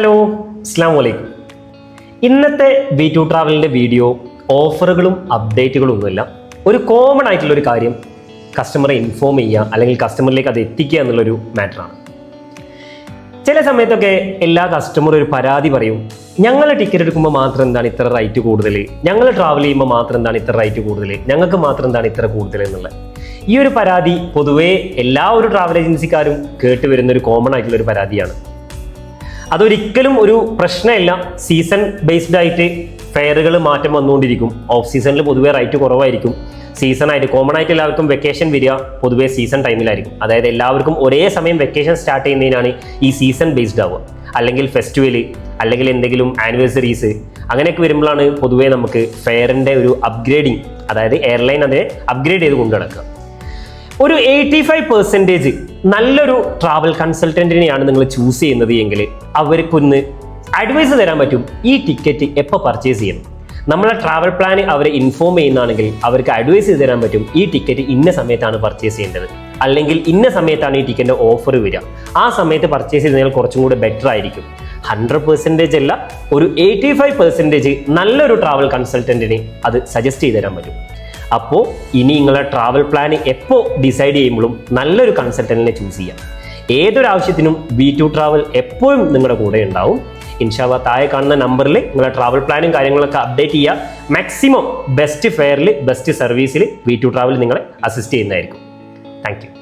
Hello, അസ്സലാമു അലൈക്കും. ഇന്നത്തെ V2 ട്രാവലിൻ്റെ വീഡിയോ ഓഫറുകളും അപ്ഡേറ്റുകളും ഒന്നുമില്ല. ഒരു കോമൺ ആയിട്ടുള്ളൊരു കാര്യം കസ്റ്റമറെ ഇൻഫോം ചെയ്യുക അല്ലെങ്കിൽ കസ്റ്റമറിലേക്ക് അത് എത്തിക്കുക എന്നുള്ളൊരു മാറ്ററാണ്. ചില സമയത്തൊക്കെ എല്ലാ കസ്റ്റമറും ഒരു പരാതി പറയും, ഞങ്ങൾ ടിക്കറ്റ് എടുക്കുമ്പോൾ മാത്രം എന്താണ് ഇത്ര റേറ്റ് കൂടുതൽ, ഞങ്ങൾ ട്രാവൽ ചെയ്യുമ്പോൾ മാത്രം എന്താണ് ഇത്ര റേറ്റ് കൂടുതൽ, ഞങ്ങൾക്ക് മാത്രം എന്താണ് ഇത്ര കൂടുതൽ എന്നുള്ളത്. ഈ ഒരു പരാതി പൊതുവേ എല്ലാ ഒരു ട്രാവൽ ഏജൻസിക്കാരും കേട്ടുവരുന്ന ഒരു കോമൺ ആയിട്ടുള്ളൊരു പരാതിയാണ്. അതൊരിക്കലും ഒരു പ്രശ്നമില്ല. സീസൺ ബേസ്ഡ് ആയിട്ട് ഫെയറുകൾ മാറ്റം വന്നുകൊണ്ടിരിക്കും. ഓഫ് സീസണിൽ പൊതുവേ റേറ്റ് കുറവായിരിക്കും. സീസണായിട്ട് കോമൺ ആയിട്ട് എല്ലാവർക്കും വെക്കേഷൻ വരിക പൊതുവേ സീസൺ ടൈമിലായിരിക്കും. അതായത് എല്ലാവർക്കും ഒരേ സമയം വെക്കേഷൻ സ്റ്റാർട്ട് ചെയ്യുന്നതിനാണ് ഈ സീസൺ ബേസ്ഡ് ആവുക. അല്ലെങ്കിൽ ഫെസ്റ്റിവൽ, അല്ലെങ്കിൽ എന്തെങ്കിലും ആനിവേഴ്സറീസ്, അങ്ങനെയൊക്കെ വരുമ്പോഴാണ് പൊതുവേ നമുക്ക് ഫെയറിൻ്റെ ഒരു അപ്ഗ്രേഡിങ്, അതായത് എയർലൈൻ അതിനെ അപ്ഗ്രേഡ് ചെയ്ത് കൊണ്ടു നടക്കുക. ഒരു 85% നല്ലൊരു ട്രാവൽ കൺസൾട്ടൻറ്റിനെയാണ് നിങ്ങൾ ചൂസ് ചെയ്യുന്നത് എങ്കിൽ അവർക്കൊന്ന് അഡ്വൈസ് തരാൻ പറ്റും. ഈ ടിക്കറ്റ് എപ്പോൾ പർച്ചേസ് ചെയ്യണം, നമ്മളെ ട്രാവൽ പ്ലാൻ അവരെ ഇൻഫോം ചെയ്യുന്നതാണെങ്കിൽ അവർക്ക് അഡ്വൈസ് ചെയ്ത് തരാൻ പറ്റും. ഈ ടിക്കറ്റ് ഇന്ന സമയത്താണ് പർച്ചേസ് ചെയ്യേണ്ടത്, അല്ലെങ്കിൽ ഇന്ന സമയത്താണ് ഈ ടിക്കറ്റിൻ്റെ ഓഫർ വരിക, ആ സമയത്ത് പർച്ചേസ് ചെയ്താൽ കുറച്ചും കൂടി ബെറ്റർ ആയിരിക്കും. 100% അല്ല, ഒരു 85% നല്ലൊരു ട്രാവൽ കൺസൾട്ടൻറ്റിനെ അത് സജസ്റ്റ് ചെയ്ത് തരാൻ പറ്റും. അപ്പോൾ ഇനി നിങ്ങളെ ട്രാവൽ പ്ലാൻ എപ്പോൾ ഡിസൈഡ് ചെയ്യുമ്പോഴും നല്ലൊരു കൺസൾട്ടൻറ്റിനെ ചൂസ് ചെയ്യാം. ഏതൊരാവശ്യത്തിനും V2 ട്രാവൽ എപ്പോഴും നിങ്ങളുടെ കൂടെ ഉണ്ടാവും. ഇൻഷാ അല്ലാഹ് താഴെ കാണുന്ന നമ്പറിൽ നിങ്ങളുടെ ട്രാവൽ പ്ലാനും കാര്യങ്ങളൊക്കെ അപ്ഡേറ്റ് ചെയ്യുക. മാക്സിമം ബെസ്റ്റ് ഫെയറിൽ ബെസ്റ്റ് സർവീസിൽ V2 ട്രാവൽ നിങ്ങളെ അസിസ്റ്റ് ചെയ്യുന്നതായിരിക്കും. Thank you.